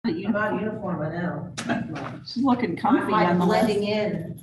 I'm out of uniform, I know. She's looking comfy I'm nonetheless. blending in.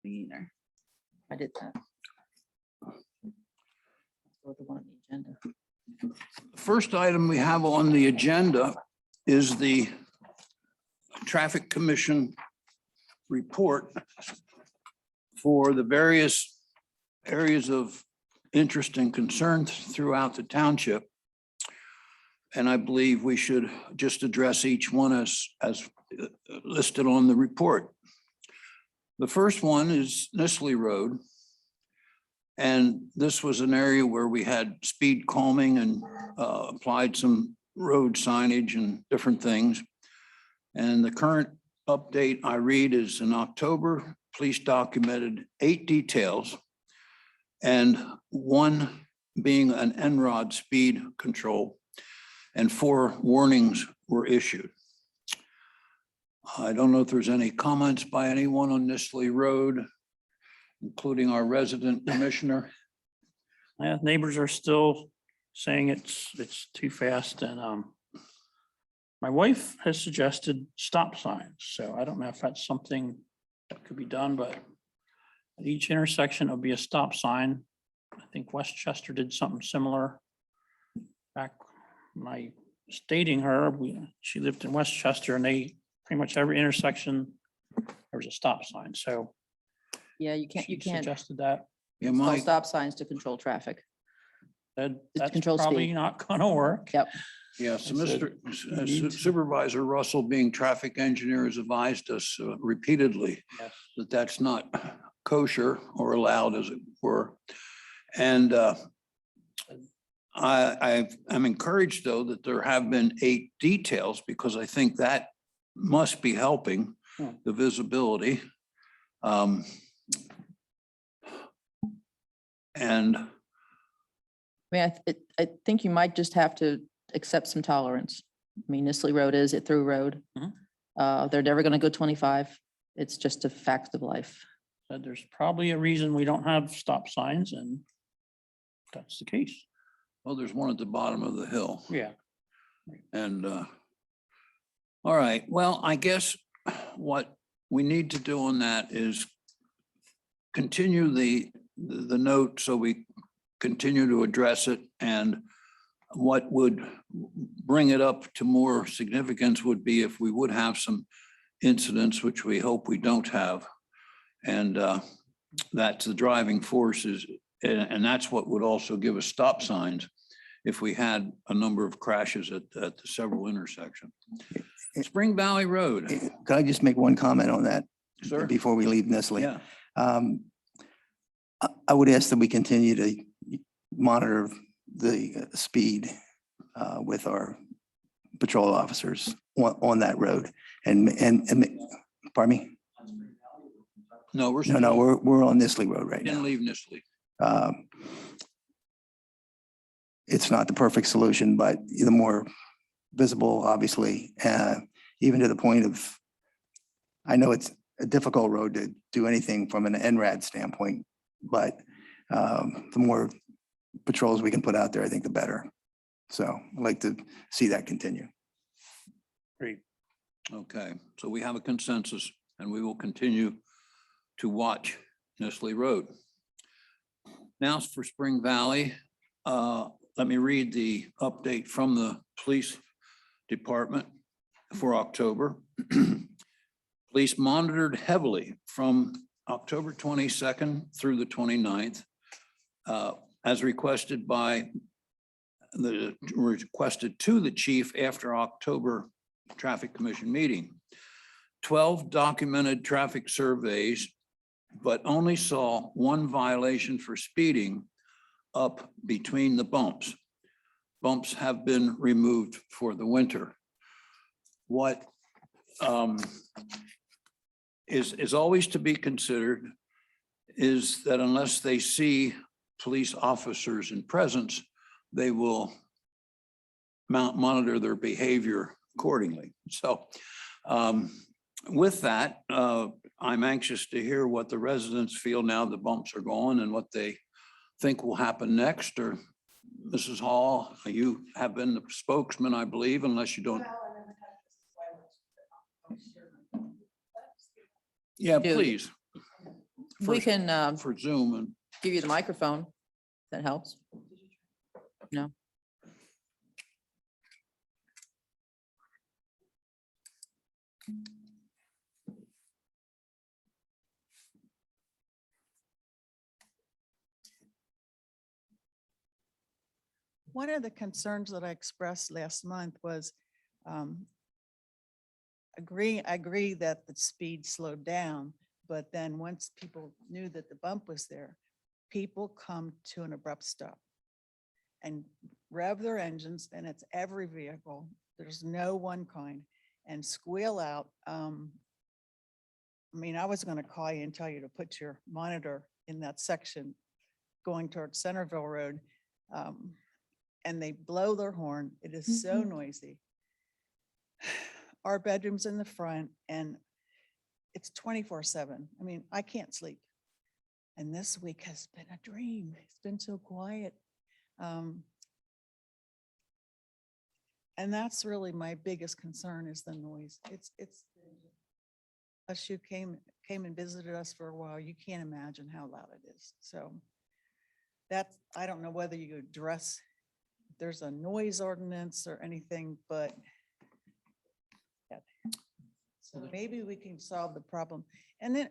Either. I did that. Or the one on the agenda. The first item we have on the agenda is the Traffic Commission report for the various areas of interest and concern throughout the township. And I believe we should just address each one as listed on the report. The first one is Nisley Road. And this was an area where we had speed calming and applied some road signage and different things. And the current update I read is in October, police documented 8 details and 1 being an NROD speed control, and 4 warnings were issued. I don't know if there's any comments by anyone on Nisley Road, including our resident commissioner. Yeah, neighbors are still saying it's too fast, and my wife has suggested stop signs, so I don't know if that's something that could be done, but at each intersection it'll be a stop sign. I think Westchester did something similar back when I was dating her. She lived in Westchester, and they pretty much every intersection there was a stop sign. So Yeah, you can't, she suggested that. Yeah, install Mike, stop signs to control traffic. That's control probably speed. not gonna work. Yep. yeah, so I said, Mr. Supervisor Russell, being traffic engineer, has advised us repeatedly Yes. that that's not kosher or allowed, as it were. And I'm encouraged, though, that there have been 8 details, because I think that must be helping the visibility. And I mean, I think you might just have to accept some tolerance. I mean, Nisley Road is a through road. They're never going to go 25. It's just a fact of life. Said there's probably a reason we don't have stop signs, and that's the case. well, there's one at the bottom of the hill. Yeah. And all right, well, I guess what we need to do on that is continue the note, so we continue to address it. And what would bring it up to more significance would be if we would have some incidents, which we hope we don't have. And that's the driving forces. And that's what would also give us stop signs if we had a number of crashes at the several intersections. Spring Valley Road. Could I just make one comment on that Sir? before we leave Nestle? Yeah, I would ask that we continue to monitor the speed with our patrol officers on that road and pardon me? no, No, we're on Nisley Road right didn't now. leave Nisley. It's not the perfect solution, but the more visible, obviously, even to the point of, I know it's a difficult road to do anything from an NRAD standpoint, but the more patrols we can put out there, I think the better. So I'd like to see that continue. Great. Okay, so we have a consensus, and we will continue to watch Nisley Road. Now for Spring Valley, let me read the update from the police department for October. Police monitored heavily from October 22nd through the 29th, as requested by the requested to the chief after October Traffic Commission meeting. 12 documented traffic surveys, but only saw one violation for speeding up between the bumps. Bumps have been removed for the winter. What is always to be considered is that unless they see police officers in presence, they will monitor their behavior accordingly. So with that, I'm anxious to hear what the residents feel now the bumps are gone and what they think will happen next. Or Mrs. Hall, you have been the spokesman, I believe, unless you don't. Yeah, Dude. please. We can For Zoom and. give you the microphone. That helps. No. One of the concerns that I expressed last month was I agree that the speed slowed down, but then once people knew that the bump was there, people come to an abrupt stop and rev their engines, and it's every vehicle. There's no one kind, and squeal out. I mean, I was going to call you and tell you to put your monitor in that section going towards Centerville Road. And they blow their horn. It is so noisy. Our bedroom's in the front and it's 24/7. I mean, I can't sleep. And this week has been a dream. It's been so quiet. And that's really my biggest concern is the noise. It's us, you came and visited us for a while. You can't imagine how loud it is. So that's, I don't know whether you address, if there's a noise ordinance or anything, but yeah. So maybe we can solve the problem. And then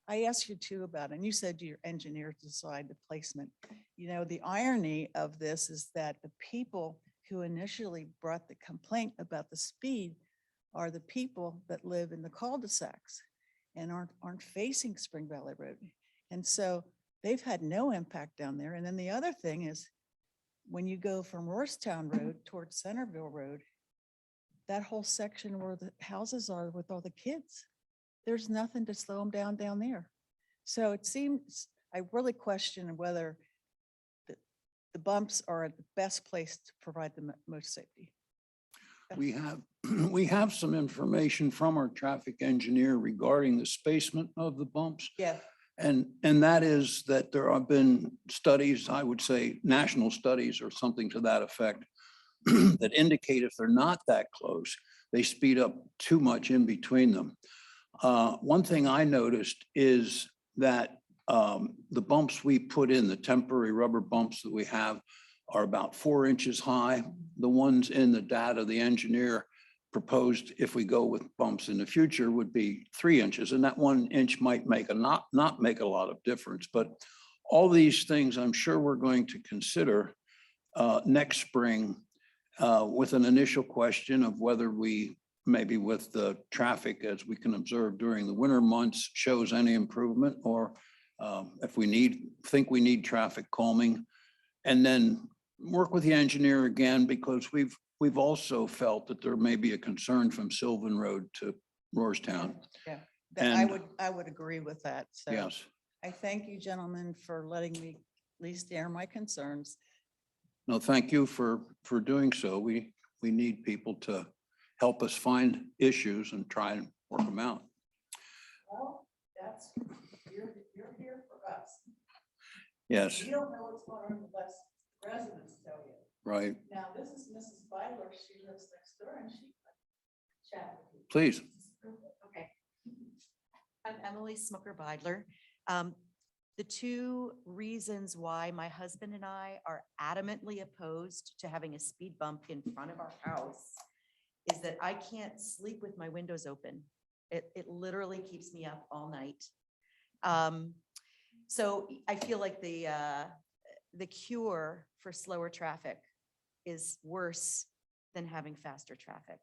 I asked you too about, and you said your engineers decide the placement. You know, the irony of this is that the people who initially brought the complaint about the speed are the people that live in the cul-de-sacs and aren't facing Spring Valley Road. And so they've had no impact down there. And then the other thing is when you go from Roarstown Road towards Centerville Road, that whole section where the houses are with all the kids, there's nothing to slow them down there. So it seems, I really question whether the bumps are the best place to provide the most safety. We have some information from our traffic engineer regarding the spacement of the bumps. Yeah. And that is that there have been studies, I would say national studies or something to that effect, that indicate if they're not that close, they speed up too much in between them. One thing I noticed is that the bumps we put in, the temporary rubber bumps that we have, are about 4 inches high. The ones in the data the engineer proposed, if we go with bumps in the future, would be 3 inches, and that 1 inch might make not make a lot of difference. But all these things, I'm sure we're going to consider next spring with an initial question of whether we, maybe with the traffic as we can observe during the winter months, shows any improvement, or if we think we need traffic calming, and then work with the engineer again, because we've also felt that there may be a concern from Sylvan Road to Roarstown. Yeah, And I would agree with that. So yes, I thank you, gentlemen, for letting me at least air my concerns. no, thank you for doing so. We need people to help us find issues and try and work them out. Well, that's, you're here for us. Yes, You don't know what's going on unless residents tell you. right. Now, this is Mrs. Byler. She lives next door and she can chat with you. Please. Okay. I'm Emily Smucker-Beidler. The two reasons why my husband and I are adamantly opposed to having a speed bump in front of our house is that I can't sleep with my windows open. It literally keeps me up all night. So I feel like the cure for slower traffic is worse than having faster traffic.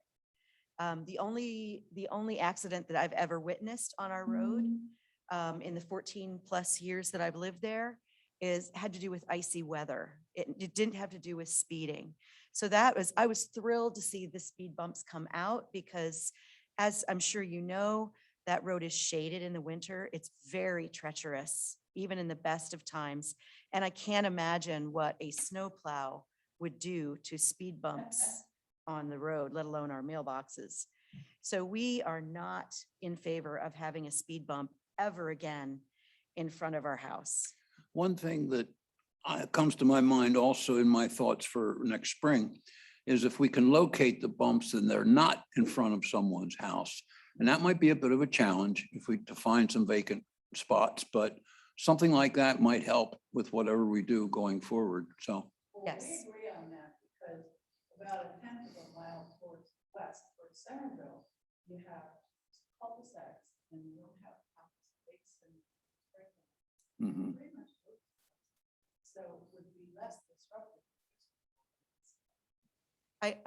The only accident that I've ever witnessed on our road in the 14+ years that I've lived there had to do with icy weather. It didn't have to do with speeding. So I was thrilled to see the speed bumps come out because, as I'm sure you know, that road is shaded in the winter. It's very treacherous, even in the best of times. And I can't imagine what a snowplow would do to speed bumps on the road, let alone our mailboxes. So we are not in favor of having a speed bump ever again in front of our house. One thing that comes to my mind also in my thoughts for next spring is if we can locate the bumps and they're not in front of someone's house. And that might be a bit of a challenge if we to find some vacant spots, but something like that might help with whatever we do going forward. So, Well, Yes. we agree on that because about 1/10 of a mile towards west, towards Centerville, you have cul-de-sacs and you don't have lakes and mhm. pretty much. So it would be less disruptive.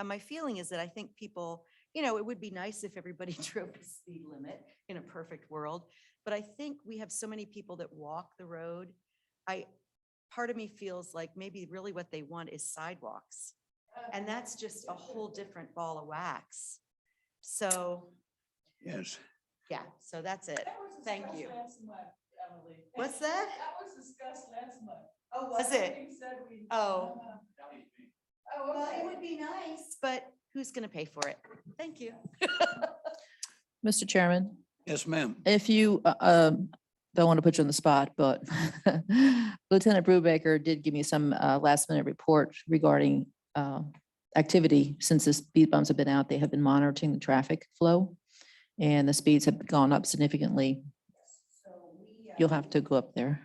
My feeling is that I think people, it would be nice if everybody drove the speed limit in a perfect world, but I think we have so many people that walk the road. Part of me feels like maybe really what they want is sidewalks, and that's just a whole different ball of wax. So, Yes. yeah, so that's it. That was Thank discussed you. last month, Emily. What's that? That was discussed last month. Oh, was it? Somebody said we- Oh. Oh, Well, it okay. would be nice, but who's going to pay for it? Thank you. Mr. Chairman, Yes, ma'am. if you, don't want to put you on the spot, but Lieutenant Brubaker did give me some last minute report regarding activity. Since the speed bumps have been out, they have been monitoring the traffic flow and the speeds have gone up significantly. You'll have to go up there.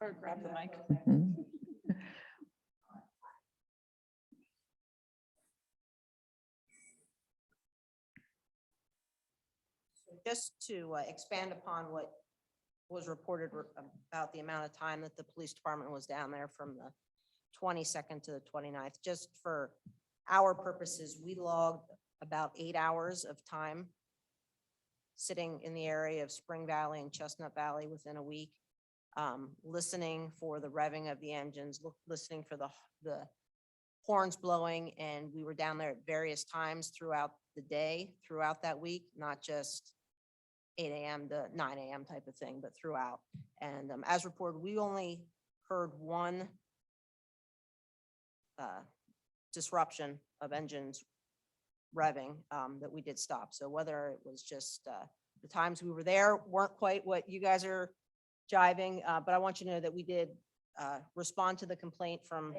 Or grab the mic. Mhm. Just to expand upon what was reported about the amount of time that the police department was down there from the 22nd to the 29th, just for our purposes, we logged about 8 hours of time sitting in the area of Spring Valley and Chestnut Valley within a week, listening for the revving of the engines, listening for the horns blowing, and we were down there at various times throughout the day, throughout that week, not just 8 a.m. to 9 a.m. type of thing, but throughout. And as reported, we only heard one disruption of engines revving that we did stop. So whether it was just the times we were there weren't quite what you guys are jiving, but I want you to know that we did respond to the complaint from,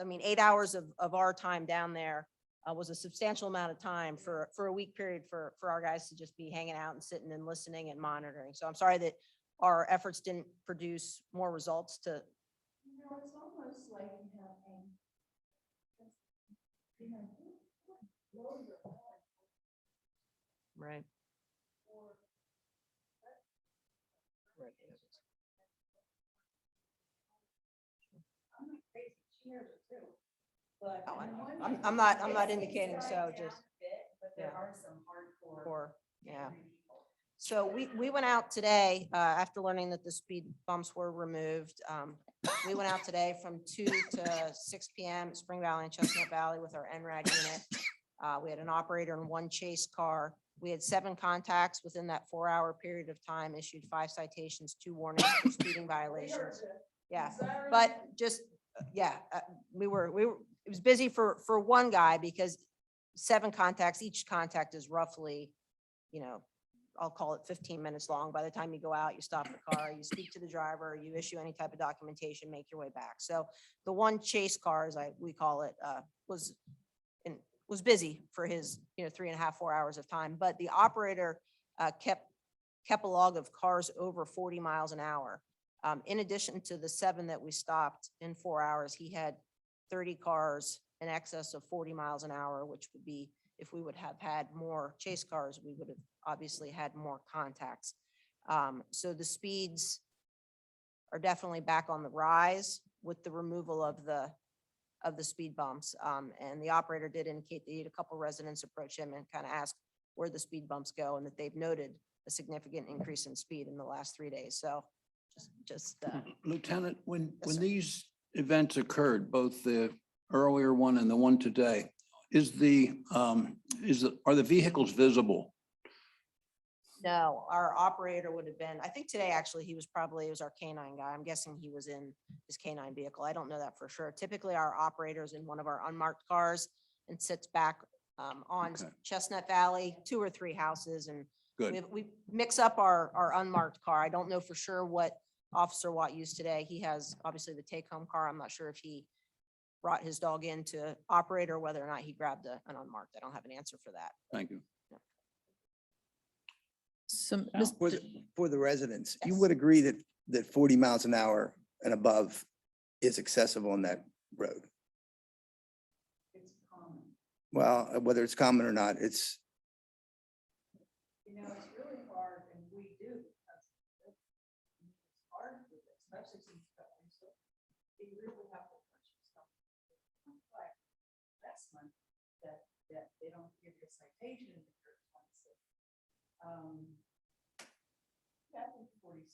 8 hours of our time down there was a substantial amount of time for a week period for our guys to just be hanging out and sitting and listening and monitoring. So I'm sorry that our efforts didn't produce more results to. You know, it's almost like you have loads of Right. I'm not crazy, she hears it too. But. Oh, in one I'm case, not it's indicating right so, down just, a bit, But there yeah. are some hardcore. Or, yeah. angry people. So we went out today, after learning that the speed bumps were removed. We went out today from 2 to 6 p.m. at Spring Valley and Chestnut Valley with our NRAD unit. We had an operator and 1 chase car. We had 7 contacts within that 4-hour period of time, issued 5 citations, 2 warnings for speeding violations. Yeah, but just, we were, it was busy for one guy because 7 contacts, each contact is roughly, I'll call it 15 minutes long. By the time you go out, you stop the car, you speak to the driver, you issue any type of documentation, make your way back. So the 1 chase car, as we call it, was busy for his, 3.5, 4 hours of time. But the operator kept a log of cars over 40 miles an hour. In addition to the 7 that we stopped in 4 hours, he had 30 cars in excess of 40 miles an hour, which would be, if we would have had more chase cars, we would have obviously had more contacts. So the speeds are definitely back on the rise with the removal of the of the speed bumps. And the operator did indicate that he had a couple residents approach him and kind of ask where the speed bumps go and that they've noted a significant increase in speed in the last 3 days. So Lieutenant, when Yes, sir. these events occurred, both the earlier one and the one today, are the vehicles visible? no, our operator would have been, I think today, actually, it was our canine guy. I'm guessing he was in his canine vehicle. I don't know that for sure. Typically, our operator's in one of our unmarked cars and sits back on Okay. Chestnut Valley, 2 or 3 houses, and Good. we mix up our unmarked car. I don't know for sure what Officer Watt used today. He has obviously the take-home car. I'm not sure if he brought his dog in to operate or whether or not he grabbed an unmarked. I don't have an answer for that. Thank you. So, Yeah. For the residents, you Yes. would agree that 40 miles an hour and above is excessive on that road? It's common. Well, whether it's common or not, it's, You know, it's really hard, and we do, because it's hard, with it, especially since it's got so you really have to punch yourself. Like, investment that they don't give you a citation if you're 26. Yeah, I think 40.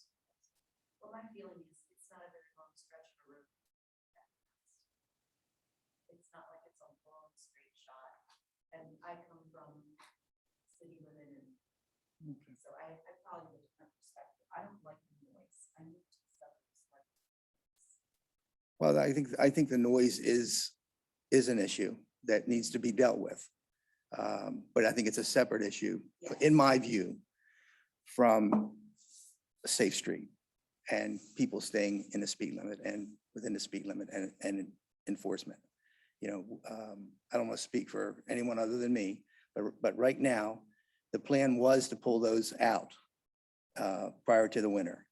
Well, my feeling is it's not a very long stretch of road. It's not like it's a long straight shot. And I come from city limit and so I probably have a different perspective. I don't like the noise. I need to stuff like. well, I think the noise is an issue that needs to be dealt with. But I think it's a separate issue, in my view, from a safe street and people staying in the speed limit and within the speed limit and enforcement. You know, I don't want to speak for anyone other than me, but right now, the plan was to pull those out prior to the winter.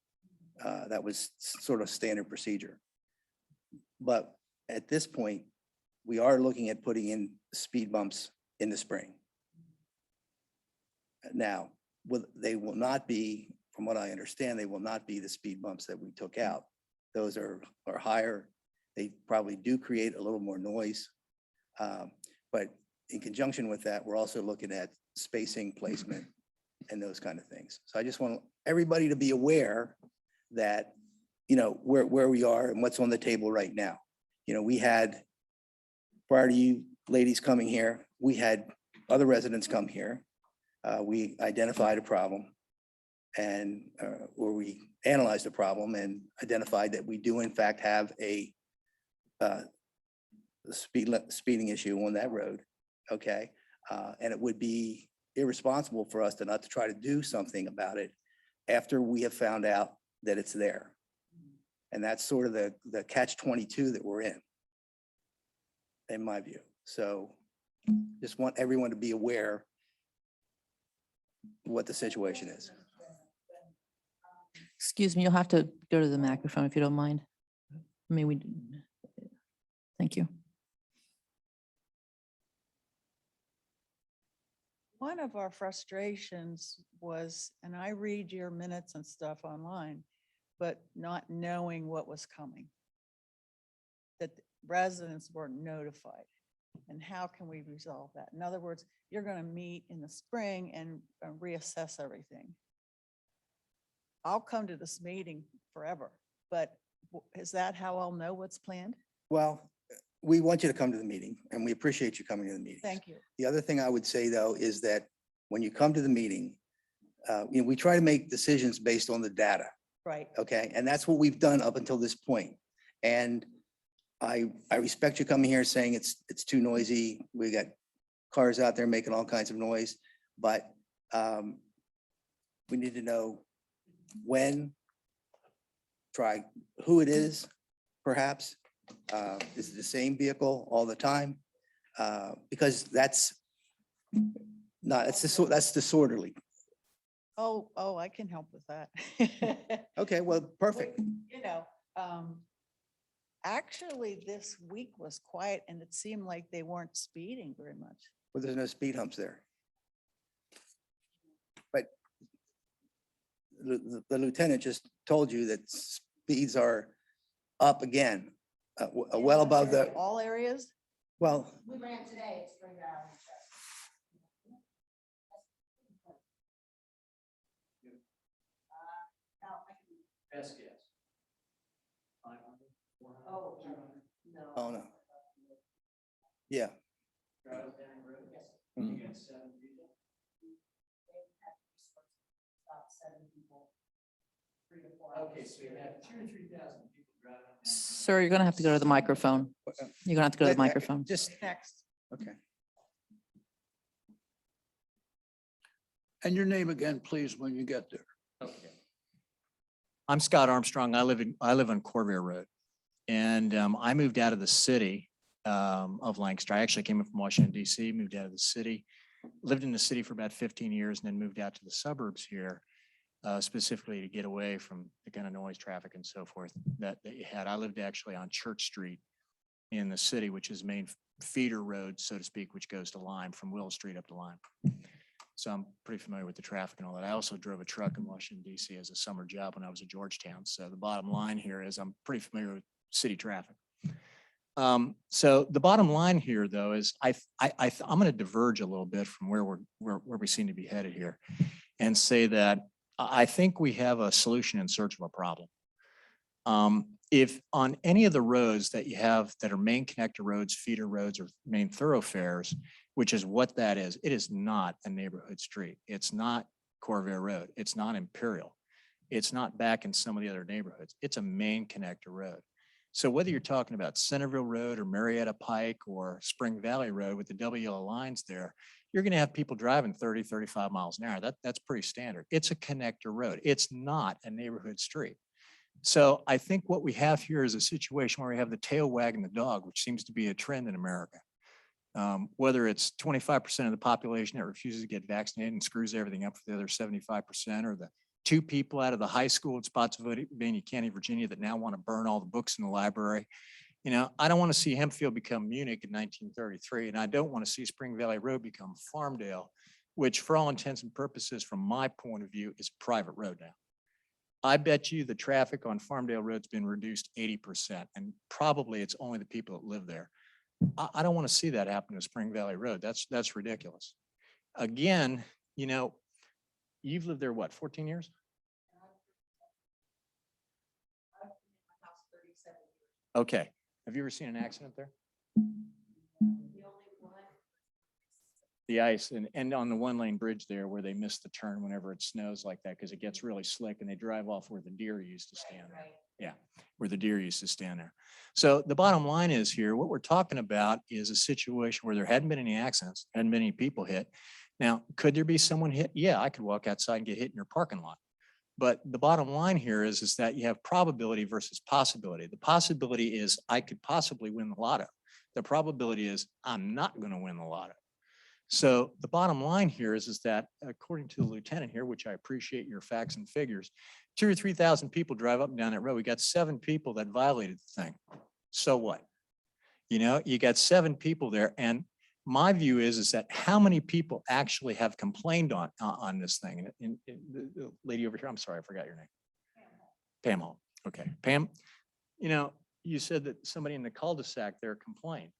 That was sort of standard procedure. But at this point, we are looking at putting in speed bumps in the spring. Now, they will not be, from what I understand, they will not be the speed bumps that we took out. Those are higher. They probably do create a little more noise. But in conjunction with that, we're also looking at spacing, placement, and those kind of things. So I just want everybody to be aware that, you know, where we are and what's on the table right now. You know, we had, prior to you ladies coming here, we had other residents come here. We identified a problem and, or we analyzed the problem and identified that we do in fact have a speeding issue on that road. Okay. And it would be irresponsible for us to not to try to do something about it after we have found out that it's there. And that's sort of the catch-22 that we're in my view. So just want everyone to be aware what the situation is. excuse me, you'll have to go to the microphone if you don't mind. I mean, thank you. One of our frustrations was, and I read your minutes and stuff online, but not knowing what was coming. That residents weren't notified. And how can we resolve that? In other words, you're going to meet in the spring and reassess everything. I'll come to this meeting forever, but is that how I'll know what's planned? Well, we want you to come to the meeting and we appreciate you coming to the meeting. Thank you. The other thing I would say though, is that when you come to the meeting, you know, we try to make decisions based on the data. Right. Okay, and that's what we've done up until this point. And I respect you coming here saying it's too noisy. We got cars out there making all kinds of noise, but we need to know when, try who it is, perhaps. Is it the same vehicle all the time? Because that's not, that's disorderly. Oh, I can help with that. Okay, well, perfect. You know, actually, this week was quiet and it seemed like they weren't speeding very much. Well, there's no speed humps there. But the lieutenant just told you that speeds are up again Well above the, All areas? well, We ran today at Spring Valley. and Chestnut. Best guess. Oh, no. oh no. Yeah. Mhm. About 7 people, 3 to 4 hours. Okay, so you have 2,000 or 3,000 people driving. Sir, you're gonna have to go to the microphone. You're gonna have to go to the microphone. Just, Next. okay. And your name again, please, when you get there. Okay. I'm Scott Armstrong. I live on Corvair Road. And I moved out of the city of Lancaster. I actually came in from Washington DC, moved out of the city, lived in the city for about 15 years and then moved out to the suburbs here, specifically to get away from the kind of noise, traffic and so forth that you had. I lived actually on Church Street in the city, which is main feeder road, so to speak, which goes to Lime from Willow Street up to Lime. So I'm pretty familiar with the traffic and all that. I also drove a truck in Washington DC as a summer job when I was at Georgetown. So the bottom line here is I'm pretty familiar with city traffic. So the bottom line here, though, is I'm going to diverge a little bit from where we seem to be headed here, and say that I think we have a solution in search of a problem. If on any of the roads that you have that are main connector roads, feeder roads, or main thoroughfares, which is what that is, it is not a neighborhood street. It's not Corvair Road. It's not Imperial. It's not back in some of the other neighborhoods. It's a main connector road. So whether you're talking about Centerville Road or Marietta Pike or Spring Valley Road with the double yellow lines there, you're going to have people driving 30, 35 miles an hour. That's pretty standard. It's a connector road. It's not a neighborhood street. So I think what we have here is a situation where we have the tail wagging the dog, which seems to be a trend in America. Whether it's 25% of the population that refuses to get vaccinated and screws everything up for the other 75%, or the 2 people out of the high school in Spotsylvania County, Virginia, that now want to burn all the books in the library. You know, I don't want to see Hempfield become Munich in 1933, and I don't want to see Spring Valley Road become Farmdale, which for all intents and purposes, from my point of view, is private road now. I bet you the traffic on Farmdale Road's been reduced 80%, and probably it's only the people that live there. I don't want to see that happen to Spring Valley Road. That's ridiculous. Again, you know, you've lived there, what, 14 years? I've been in my house 37 years. Okay. Have you ever seen an accident there? The only one. The ice and on the 1-lane bridge there where they miss the turn whenever it snows like that, because it gets really slick and they drive off where the deer used to stand there. Right. Yeah, where the deer used to stand there. So the bottom line is here, what we're talking about is a situation where there hadn't been any accidents, hadn't been any people hit. Now, could there be someone hit? Yeah, I could walk outside and get hit in your parking lot. But the bottom line here is that you have probability versus possibility. The possibility is I could possibly win the lotto. The probability is I'm not going to win the lotto. So the bottom line here is that according to the lieutenant here, which I appreciate your facts and figures, 2,000 or 3,000 people drive up and down that road. We got 7 people that violated the thing. So what? You know, you got 7 people there. And my view is that how many people actually have complained on this thing? And the lady over here, I'm sorry, I forgot your name. Pam Hall. Okay, Pam, you know, you said that somebody in the cul-de-sac there complained.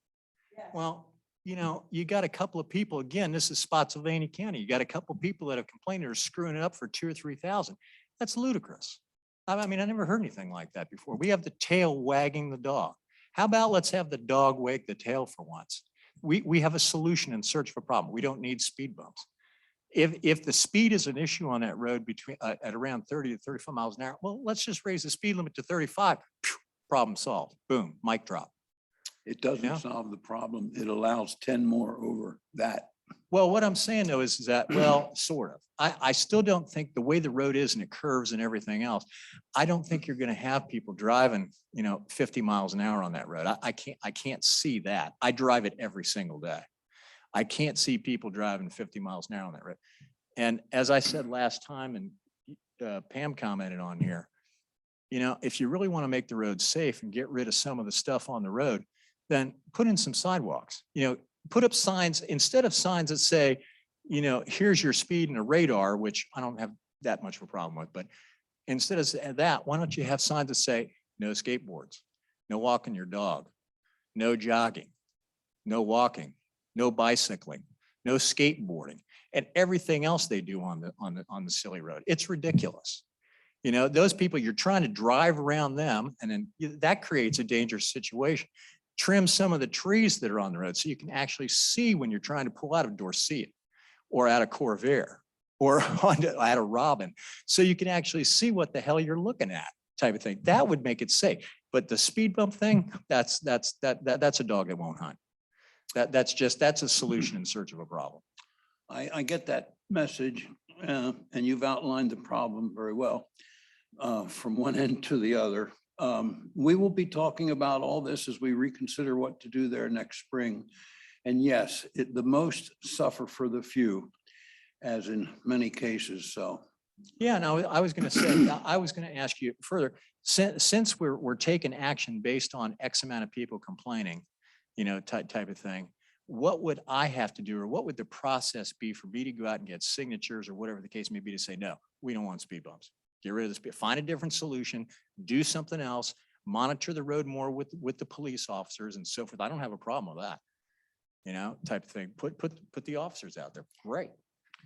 Yes. Well, you know, you got a couple of people, again, this is Spotsylvania County. You got a couple of people that have complained that are screwing it up for 2,000 or 3,000. That's ludicrous. I mean, I never heard anything like that before. We have the tail wagging the dog. How about let's have the dog wag the tail for once? We have a solution in search of a problem. We don't need speed bumps. If the speed is an issue on that road between at around 30 to 35 miles an hour, well, let's just raise the speed limit to 35. Problem solved. Boom, mic drop. It doesn't Yeah. solve the problem. It allows 10 more over that. Well, what I'm saying though is that, well, sort of. I still don't think the way the road is and it curves and everything else, I don't think you're going to have people driving, you know, 50 miles an hour on that road. I can't see that. I drive it every single day. I can't see people driving 50 miles an hour on that road. And as I said last time, and Pam commented on here, you know, if you really want to make the road safe and get rid of some of the stuff on the road, then put in some sidewalks. You know, put up signs instead of signs that say, you know, here's your speed and a radar, which I don't have that much of a problem with. But instead of that, why don't you have signs that say no skateboards, no walking your dog, no jogging, no walking, no bicycling, no skateboarding, and everything else they do on the silly road. It's ridiculous. You know, those people, you're trying to drive around them, and then that creates a dangerous situation. Trim some of the trees that are on the road so you can actually see when you're trying to pull out of Dorset or out of Corvair or out of Robin, so you can actually see what the hell you're looking at, type of thing. That would make it safe. But the speed bump thing, that's a dog that won't hunt. That's a solution in search of a problem. I get that message, and you've outlined the problem very well from one end to the other. We will be talking about all this as we reconsider what to do there next spring. And yes, the most suffer for the few, as in many cases, so. Yeah, no, I was going to say, I was going to ask you further, since we're taking action based on X amount of people complaining, you know, type of thing, what would I have to do, or what would the process be for me to go out and get signatures or whatever the case may be to say, no, we don't want speed bumps. Get rid of this, find a different solution, do something else, monitor the road more with the police officers and so forth. I don't have a problem with that, you know, type of thing. Put the officers out there. Great.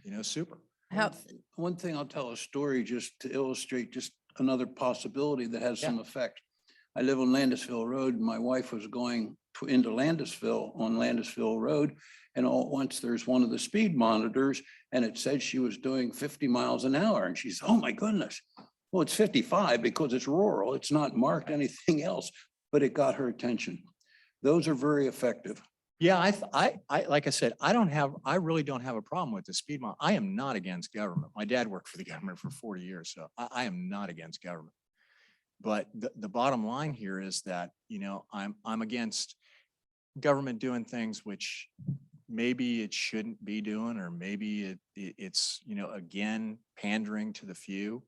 You know, super. How, One thing, I'll tell a story just to illustrate just another possibility that has some effect. I live on Landisville Road. My wife was going into Landisville on Landisville Road, and all at once there's one of the speed monitors, and it said she was doing 50 miles an hour. And she's, oh my goodness. Well, it's 55 because it's rural. It's not marked anything else, but it got her attention. Those are very effective. Yeah, I like I said, I really don't have a problem with the speed bump. I am not against government. My dad worked for the government for 40 years, so I am not against government. But the bottom line here is that, you know, I'm against government doing things which maybe it shouldn't be doing, or maybe it's, you know, again, pandering to the few.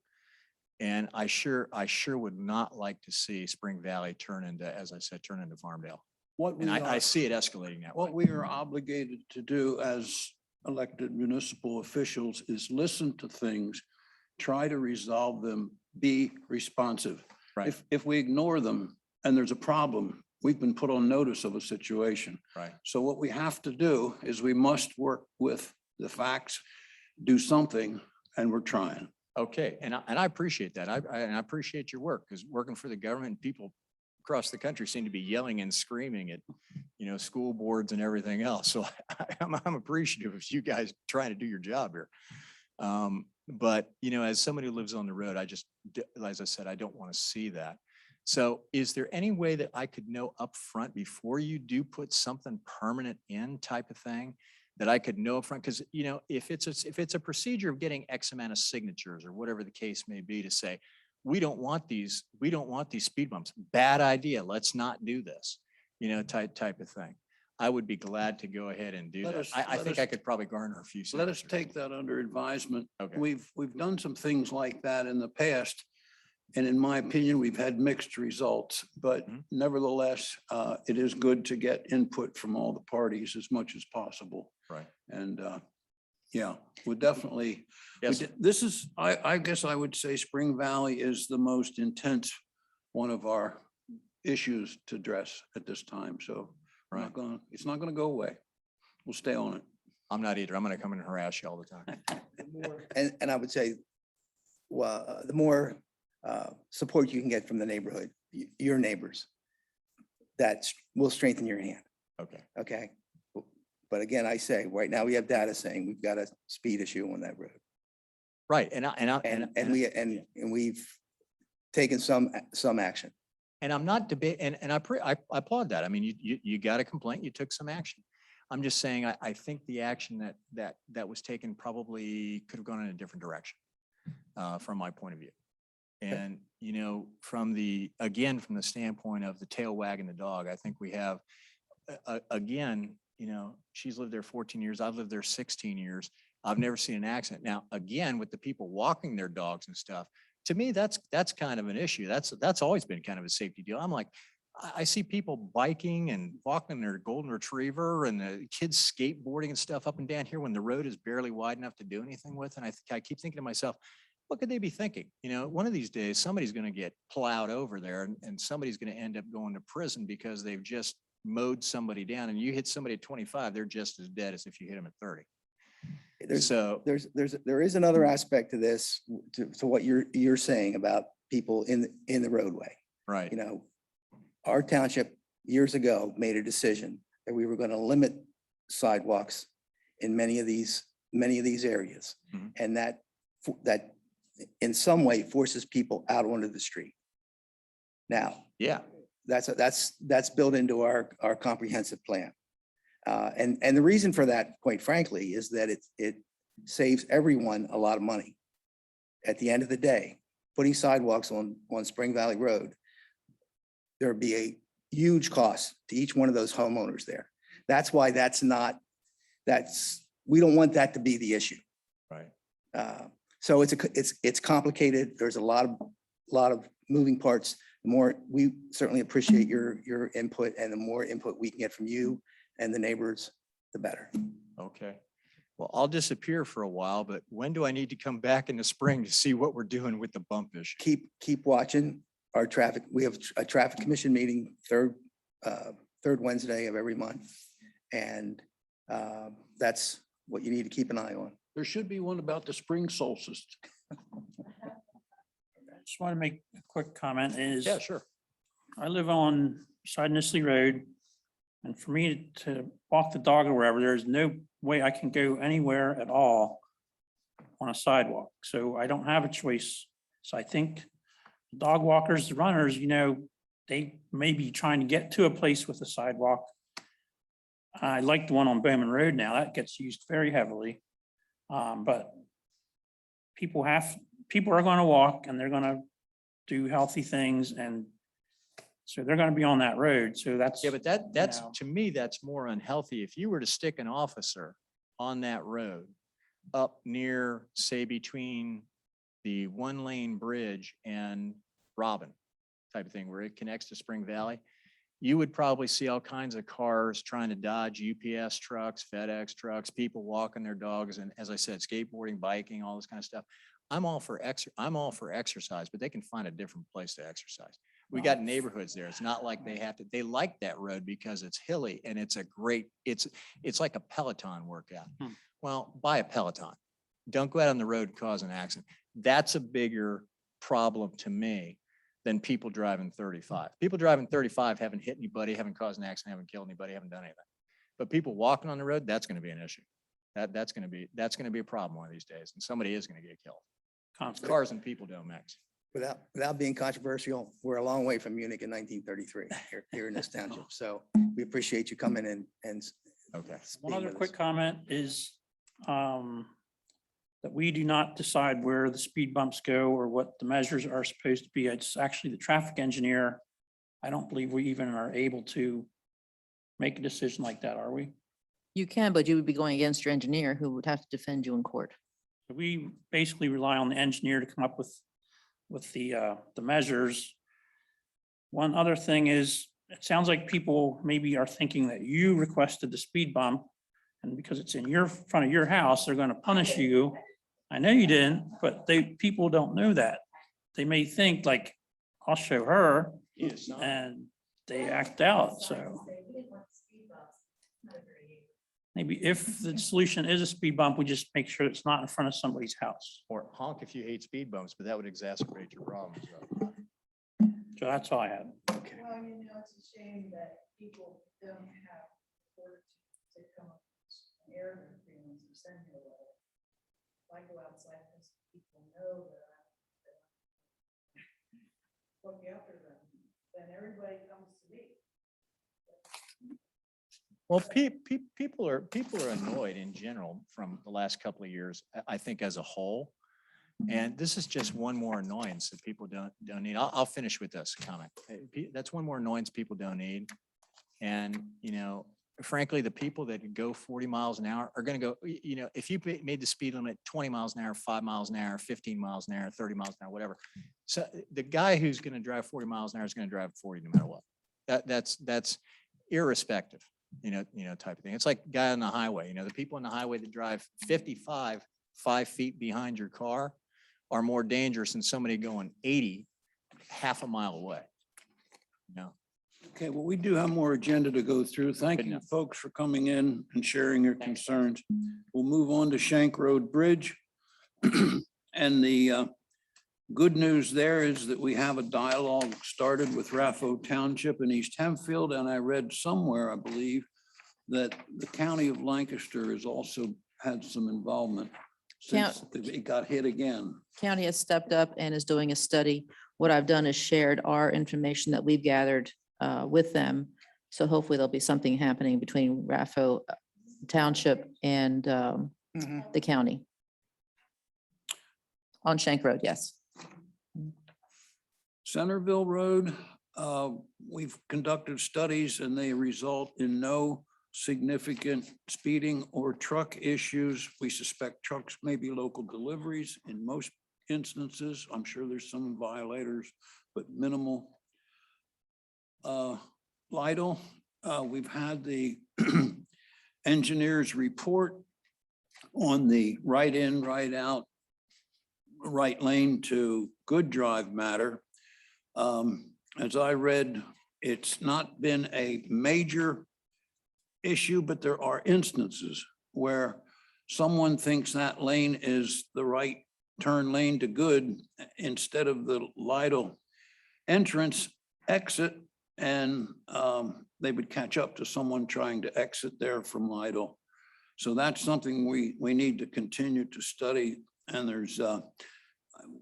And I sure would not like to see Spring Valley turn into, as I said, turn into Farmdale. What we And I are- see it escalating that way. What we are obligated to do as elected municipal officials is listen to things, try to resolve them, be responsive. Right. If we ignore them and there's a problem, we've been put on notice of a situation. Right. So what we have to do is we must work with the facts, do something, and we're trying. Okay, and I appreciate that. I appreciate your work, because working for the government, people across the country seem to be yelling and screaming at, you know, school boards and everything else. So I'm appreciative of you guys trying to do your job here. But, you know, as somebody who lives on the road, as I said, I don't want to see that. So is there any way that I could know upfront before you do put something permanent in, type of thing, that I could know upfront? Because, you know, if it's a procedure of getting X amount of signatures or whatever the case may be, to say, we don't want these speed bumps, bad idea, let's not do this, you know, type of thing, I would be glad to go ahead and do that. I think I could probably garner a few Let us signatures. take that under advisement. Okay. We've done some things like that in the past. And in my opinion, we've had mixed results, but Mhm. nevertheless, it is good to get input from all the parties as much as possible. Right. And yeah, we'll definitely, Yes. this is, I guess I would say Spring Valley is the most intense one of our issues to address at this time. So it's not gonna go away. We'll stay on it. I'm not either. I'm going to come and harass you all the time. And I would say, well, the more support you can get from the neighborhood, your neighbors, that will strengthen your hand, Okay. okay? But again, I say, right now we have data saying we've got a speed issue on that road. Right. And we've taken some action. And I'm not debating, and I applaud that. I mean, you got a complaint, you took some action. I'm just saying, I think the action that was taken probably could have gone in a different direction, from my point of view. And, you know, from the standpoint of the tail wagging the dog, I think we have, again, you know, she's lived there 14 years. I've lived there 16 years. I've never seen an accident. Now, again, with the people walking their dogs and stuff, to me, that's kind of an issue. That's always been kind of a safety deal. I'm like, I see people biking and walking their golden retriever, and the kids skateboarding and stuff up and down here when the road is barely wide enough to do anything with. And I keep thinking to myself, what could they be thinking? You know, one of these days, somebody's going to get plowed over there and somebody's going to end up going to prison because they've just mowed somebody down, and you hit somebody at 25, they're just as dead as if you hit them at 30. So There is another aspect to this, to what you're saying about people in the roadway. right. You know, our township years ago made a decision that we were going to limit sidewalks in many of these areas. Mhm. And that in some way forces people out onto the street. Now, Yeah. that's built into our comprehensive plan. And the reason for that, quite frankly, is that it saves everyone a lot of money. At the end of the day, putting sidewalks on Spring Valley Road, there'd be a huge cost to each one of those homeowners there. That's why we don't want that to be the issue. Right. So it's complicated. There's a lot of moving parts. The more, we certainly appreciate your input, and the more input we can get from you and the neighbors, the better. Okay. Well, I'll disappear for a while, but when do I need to come back in the spring to see what we're doing with the bump issue? Keep watching our traffic. We have a traffic commission meeting third Wednesday of every month. And that's what you need to keep an eye on. There should be one about the spring solstice. Just want to make a quick comment is. Yeah, sure. I live on side Nisley Road. And for me to walk the dog or wherever, there's no way I can go anywhere at all on a sidewalk. So I don't have a choice. So I think dog walkers, the runners, you know, they may be trying to get to a place with a sidewalk. I like the one on Bowman Road now. That gets used very heavily. But people are going to walk, and they're going to do healthy things, and so they're going to be on that road. So that's. Yeah, but that's, know. to me, that's more unhealthy. If you were to stick an officer on that road up near, say, between the 1-lane bridge and Robin type of thing, where it connects to Spring Valley, you would probably see all kinds of cars trying to dodge UPS trucks, FedEx trucks, people walking their dogs, and as I said, skateboarding, biking, all this kind of stuff. I'm all for exercise, but they can find a different place to exercise. We got neighborhoods there. It's not like they like that road because it's hilly and it's it's like a Peloton workout. Well, buy a Peloton. Don't go out on the road and cause an accident. That's a bigger problem to me than people driving 35. People driving 35 haven't hit anybody, haven't caused an accident, haven't killed anybody, haven't done anything. But people walking on the road, that's going to be an issue. That's going to be a problem one of these days, and somebody is going to get killed. Cars and people don't mix. Without being controversial, we're a long way from Munich in 1933 here in this township. So we appreciate you coming in and. Okay. One other quick comment is that we do not decide where the speed bumps go or what the measures are supposed to be. It's actually the traffic engineer. I don't believe we even are able to make a decision like that, are we? You can, but you would be going against your engineer, who would have to defend you in court. We basically rely on the engineer to come up with the measures. One other thing is, it sounds like people maybe are thinking that you requested the speed bump, and because it's in your front of your house, they're going to punish you. I know you didn't, but people don't know that. They may think like, I'll show her, and they act out. So maybe if the solution is a speed bump, we just make sure it's not in front of somebody's house. Or honk if you hate speed bumps, but that would exacerbate your problems. So that's all I had. Okay. Well, you know, it's a shame that people don't have fortitude to come up with air their feelings or send me a letter. If I go outside, because people know that I'm looking after them, then everybody comes to me. Well, people are annoyed in general from the last couple of years, I think as a whole. And this is just one more annoyance that people don't need. I'll finish with this comment. That's one more annoyance people don't need. And, you know, frankly, the people that go 40 miles an hour are going to go, you know, if you made the speed limit 20 miles an hour, 5 miles an hour, 15 miles an hour, 30 miles an hour, whatever. So the guy who's going to drive 40 miles an hour is going to drive 40 no matter what. That's irrespective, you know, type of thing. It's like guy on the highway, you know, the people on the highway that drive 55, 5 feet behind your car are more dangerous than somebody going 80 half a mile away. You know, Okay, well, we do have more agenda to go through. Thank Good you, enough. folks, for coming in and sharing your concerns. We'll move on to Shank Road Bridge. And the good news there is that we have a dialogue started with Raffo Township in East Hempfield, and I read somewhere, I believe, that the county of Lancaster has also had some involvement since it got hit again. County has stepped up and is doing a study. What I've done is shared our information that we've gathered with them. So hopefully there'll be something happening between Raffo Township and the county. On Shank Road, yes. Centerville Road, we've conducted studies and they result in no significant speeding or truck issues. We suspect trucks may be local deliveries in most instances. I'm sure there's some violators, but minimal. Lidle, we've had the engineer's report on the right in, right out, right lane to Good Drive matter. As I read, it's not been a major issue, but there are instances where someone thinks that lane is the right turn lane to Good instead of the Lidle entrance exit, and they would catch up to someone trying to exit there from Lidle. So that's something we need to continue to study. And there's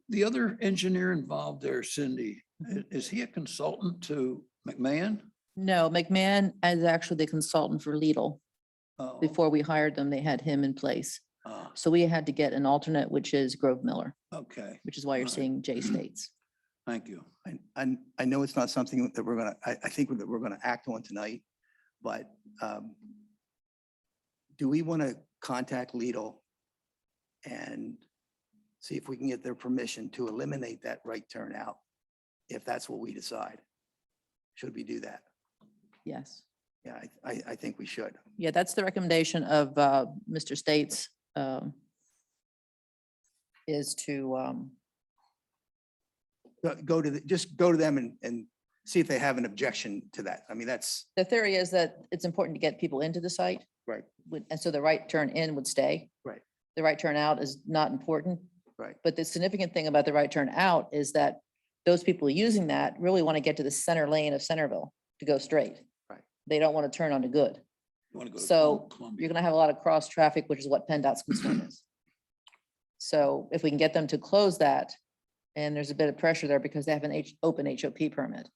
the other engineer involved there, Cindy, is he a consultant to McMahon? No, McMahon is actually the consultant for Lidl. Oh, Before we hired them, they had him in place. So we had to get an alternate, which is Grove Miller, okay, which is why you're Alright. seeing J States. thank you. I know it's not something that I think that we're gonna act on tonight, but do we want to contact Lidl and see if we can get their permission to eliminate that right turn out, if that's what we decide? Should we do that? Yes. Yeah, I think we should. Yeah, that's the recommendation of Mr. States. Is to, Just go to them and see if they have an objection to that. I mean, that's the theory is that it's important to get people into the site. right, And so the right turn in would stay. right, The right turn out is not important. right. But the significant thing about the right turn out is that those people using that really want to get to the center lane of Centerville to go straight. Right. They don't want to turn onto Good. You wanna go to So Columbia? you're gonna have a lot of cross traffic, which is what PennDOT's concern is. So if we can get them to close that, and there's a bit of pressure there because they have an open HOP permit.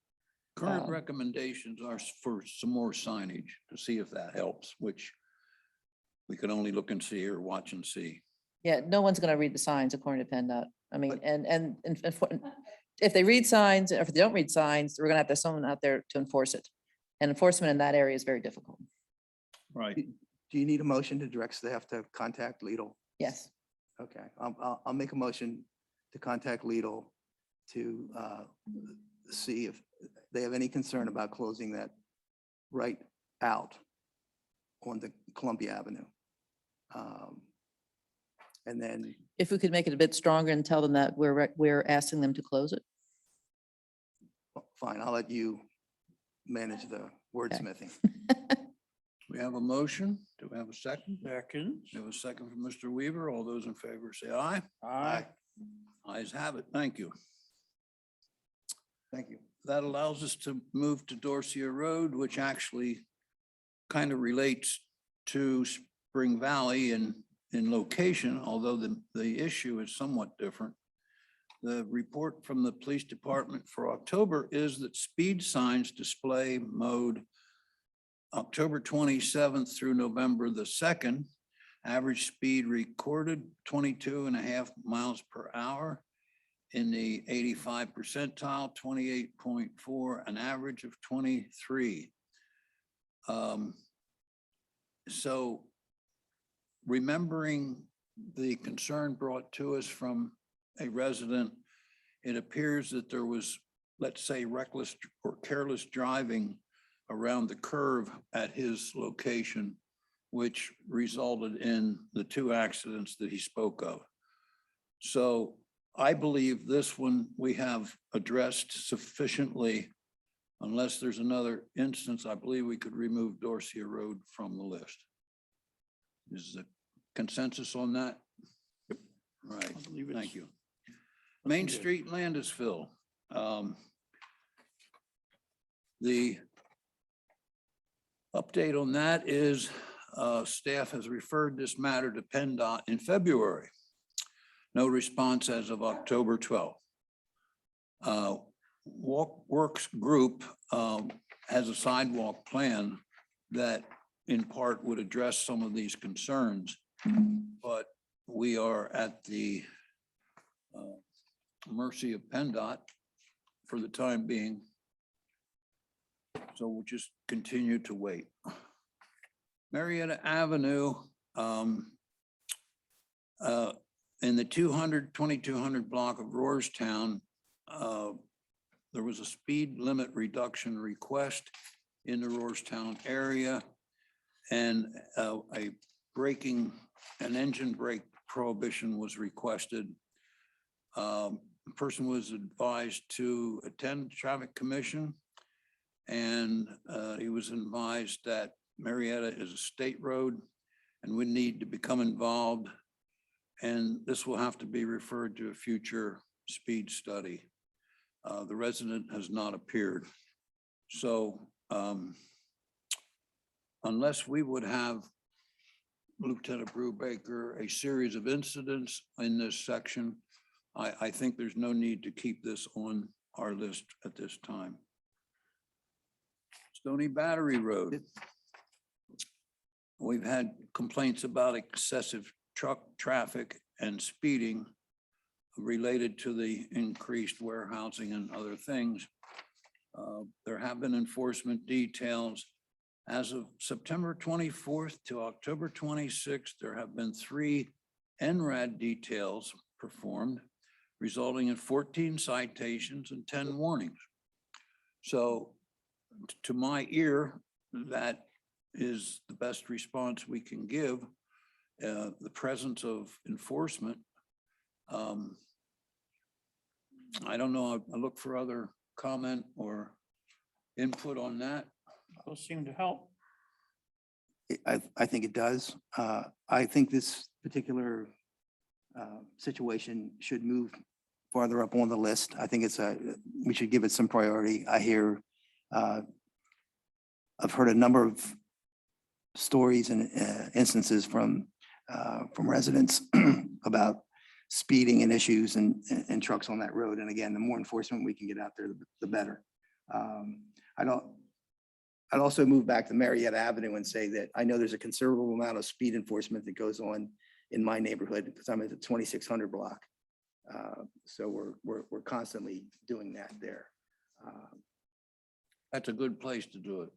Current um, recommendations are for some more signage to see if that helps, which we could only look and see or watch and see. Yeah, no one's gonna read the signs according to PennDOT. I mean, But- and if they read signs, or if they don't read signs, we're gonna have to have someone out there to enforce it. And enforcement in that area is very difficult. Right. Do you need a motion to direct staff to contact Lidl? Yes. Okay, I'll make a motion to contact Lidl to see if they have any concern about closing that right out on the Columbia Avenue. And then, If we could make it a bit stronger and tell them that we're asking them to close it. fine, I'll let you manage the wordsmithing. We have a motion. Do we have a second? Second. We have a second from Mr. Weaver. All those in favor say aye. Aye. Ayes have it. Thank you. Thank you. That allows us to move to Dorsia Road, which actually kind of relates to Spring Valley in location, although the issue is somewhat different. The report from the police department for October is that speed signs display mode October 27th through November the 2nd. Average speed recorded 22.5 miles per hour. In the 85 percentile, 28.4, an average of 23. So remembering the concern brought to us from a resident, it appears that there was, let's say, reckless or careless driving around the curve at his location, which resulted in the two accidents that he spoke of. So I believe this one we have addressed sufficiently. Unless there's another instance, I believe we could remove Dorsia Road from the list. Is the consensus on that? Right, I believe it's thank you. Main good. Street, Landisville. The update on that is staff has referred this matter to PennDOT in February. No response as of October 12th. Works Group has a sidewalk plan that in part would address some of these concerns, but we are at the mercy of PennDOT for the time being. So we'll just continue to wait. Marietta Avenue, in the 2200 block of Roarstown, there was a speed limit reduction request in the Roarstown area, and an engine brake prohibition was requested. The person was advised to attend traffic commission, and he was advised that Marietta is a state road and would need to become involved. And this will have to be referred to a future speed study. The resident has not appeared. So unless we would have Lieutenant Brubaker a series of incidents in this section, I think there's no need to keep this on our list at this time. Stony Battery Road. We've had complaints about excessive truck traffic and speeding related to the increased warehousing and other things. There have been enforcement details. As of September 24th to October 26th, there have been 3 NRAD details performed, resulting in 14 citations and 10 warnings. So to my ear, that is the best response we can give. The presence of enforcement. I don't know, I look for other comment or input on that. Those seem to help. I think it does. I think this particular situation should move farther up on the list. I think we should give it some priority. I've heard a number of stories and instances from residents about speeding and issues and trucks on that road. And again, the more enforcement we can get out there, the better. I'd also move back to Marietta Avenue and say that I know there's a considerable amount of speed enforcement that goes on in my neighborhood because I'm at the 2600 block. So we're constantly doing that there. That's a good place to do it.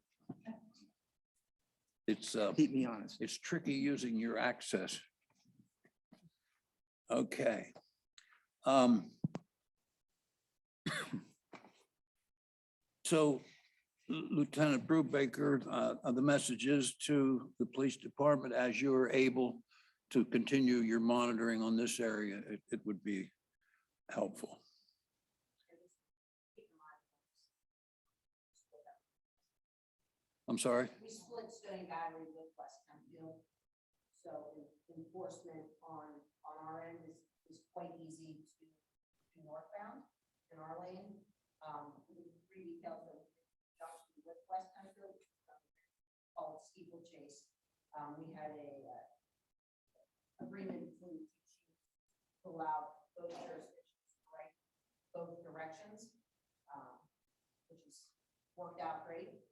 It's Keep me honest. it's tricky using your access. Okay. So Lieutenant Brubaker, the message is to the police department, as you are able to continue your monitoring on this area, it would be helpful. I'm sorry? We split Stony Battery with West Hempfield. So enforcement on our end is quite easy to do northbound in our lane. Three details of junction with West Hempfield called steeplechase. We had a agreement between the two chiefs to allow both jurisdictions to write both directions, which has worked out great.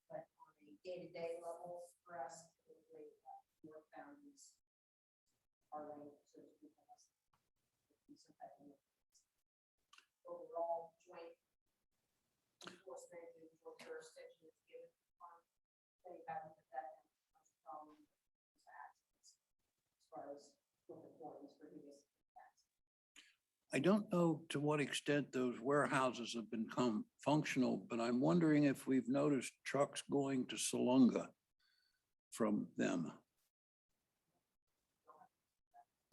But on a day-to-day level for us, typically northbound is our lane, so to speak. Overall, joint enforcement in your jurisdiction is given they haven't put that problem as far as what the point is for previous. I don't know to what extent those warehouses have become functional, but I'm wondering if we've noticed trucks going to Salunga from them.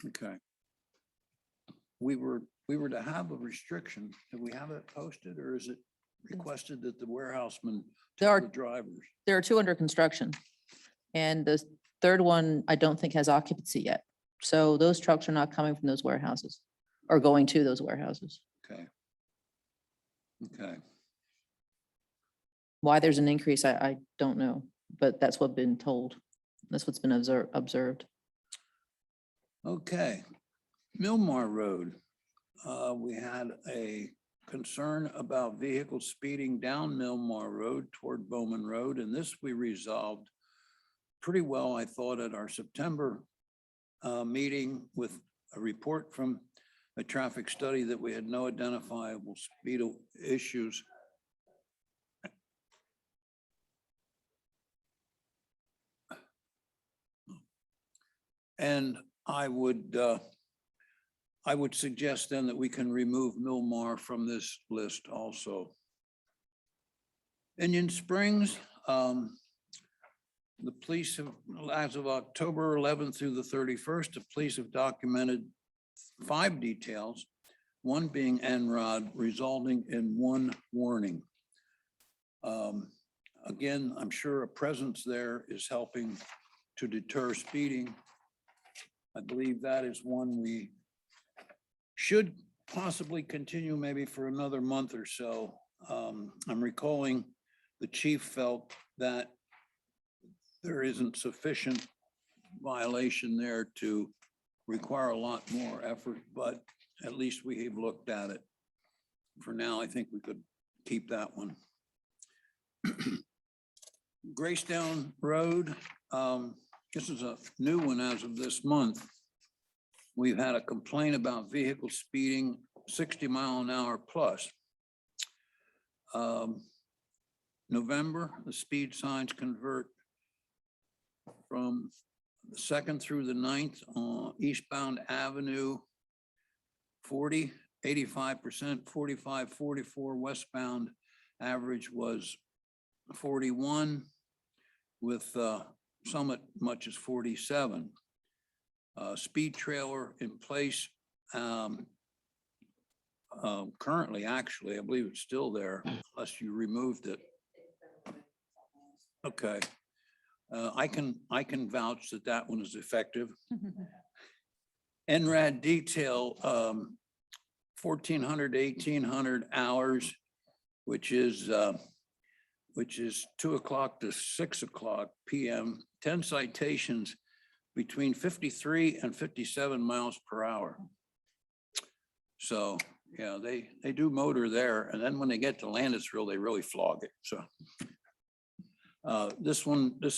Okay. we were to have a restriction. Do we have it posted or is it requested that the warehouseman There tell are- the drivers? There are 2 under construction. And the third one, I don't think has occupancy yet. So those trucks are not coming from those warehouses or going to those warehouses. Okay. Okay. Why there's an increase, I don't know, but that's what's been told. That's what's been observed. Okay. Millmar Road. We had a concern about vehicles speeding down Millmar Road toward Bowman Road, and this we resolved pretty well, I thought, at our September meeting with a report from a traffic study that we had no identifiable speed issues. And I would suggest then that we can remove Millmar from this list also. Indian Springs, the police have, as of October 11th through the 31st, the police have documented 5 details, one being NROD, resulting in 1 warning. Again, I'm sure a presence there is helping to deter speeding. I believe that is one we should possibly continue maybe for another month or so. I'm recalling the chief felt that there isn't sufficient violation there to require a lot more effort, but at least we have looked at it. For now, I think we could keep that one. Gracetown Road, this is a new one as of this month. We've had a complaint about vehicles speeding 60 mile an hour plus. November, the speed signs convert from the 2nd through the 9th on eastbound Avenue, 40, 85%, 45, 44 westbound average was 41 with some at much as 47. Speed trailer in place currently, actually, I believe it's still there unless you removed it. Okay. I can vouch that that one is effective. NRAD detail, 1,400 to 1,800 hours, which is 2 o'clock to 6 o'clock PM, 10 citations between 53 and 57 miles per hour. So, yeah, they do motor there. And then when they get to Landisville, they really flog it. So this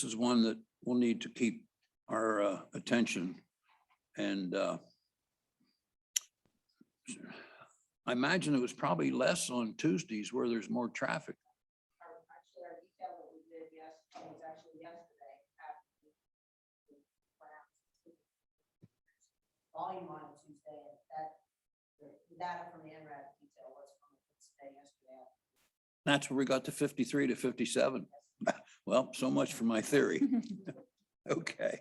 is one that we'll need to keep our attention. And I imagine it was probably less on Tuesdays where there's more traffic. Actually, our detail that we did was actually yesterday. Volume on Tuesday, and that, the data from the NRAD detail was from today, yesterday. That's where we got to 53 to 57. Well, so much for my theory. Okay.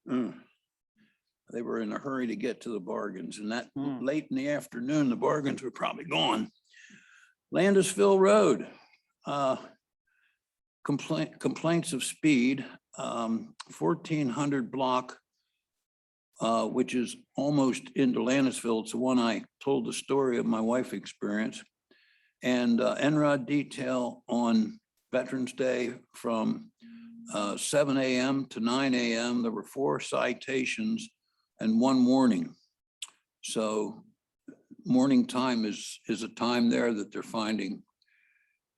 They were in a hurry to get to the bargains, and that late in the afternoon, the bargains were probably gone. Landisville Road, complaints of speed, 1400 block, which is almost into Landisville. It's the one I told the story of my wife experience. And NROD detail on Veterans Day from 7 a.m. to 9 a.m. There were 4 citations and 1 warning. So morning time is a time there that they're finding.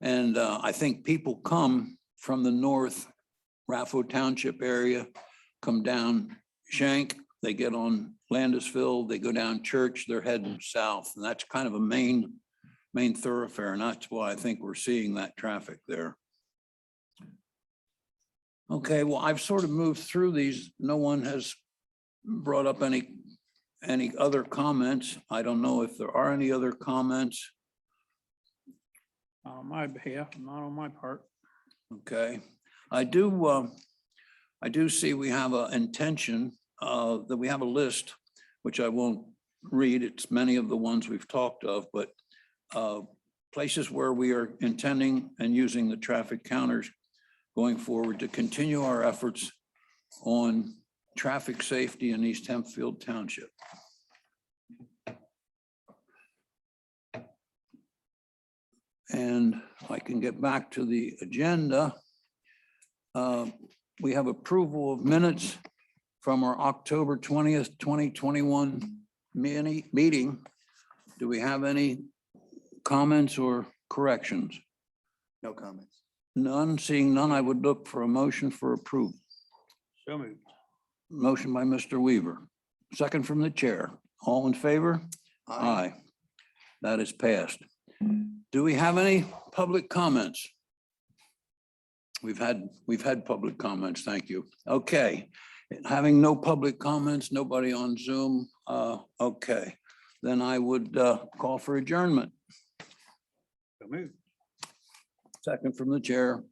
And I think people come from the north, Hempfield Township area, come down Shank, they get on Landisville, they go down Church, they're heading south. And that's kind of a main thoroughfare. And that's why I think we're seeing that traffic there. Okay, well, I've sort of moved through these. No one has brought up any other comments. I don't know if there are any other comments. On my behalf, not on my part. Okay, I do see we have an intention that we have a list, which I won't read. It's many of the ones we've talked of, but places where we are intending and using the traffic counters going forward to continue our efforts on traffic safety in East Hempfield Township. And I can get back to the agenda. We have approval of minutes from our October 20th, 2021 meeting. Do we have any comments or corrections? No comments. None, seeing none, I would look for a motion for approval. So moved. Motion by Mr. Weaver, second from the chair. All in favor? Aye. That is passed. Do we have any public comments? We've had public comments, thank you. Okay, having no public comments, nobody on Zoom, okay. Then I would call for adjournment. So moved. Second from the chair.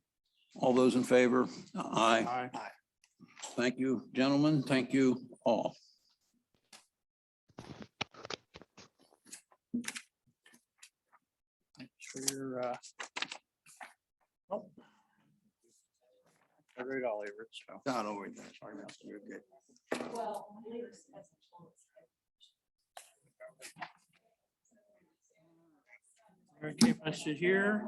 All those in favor? Aye. Aye. Thank you, gentlemen. Thank you all. Thanks for your, oh. I wrote all over it, so. No, don't worry. Sorry about that. You're good. Well, leaders as a choice. Okay, if I sit here.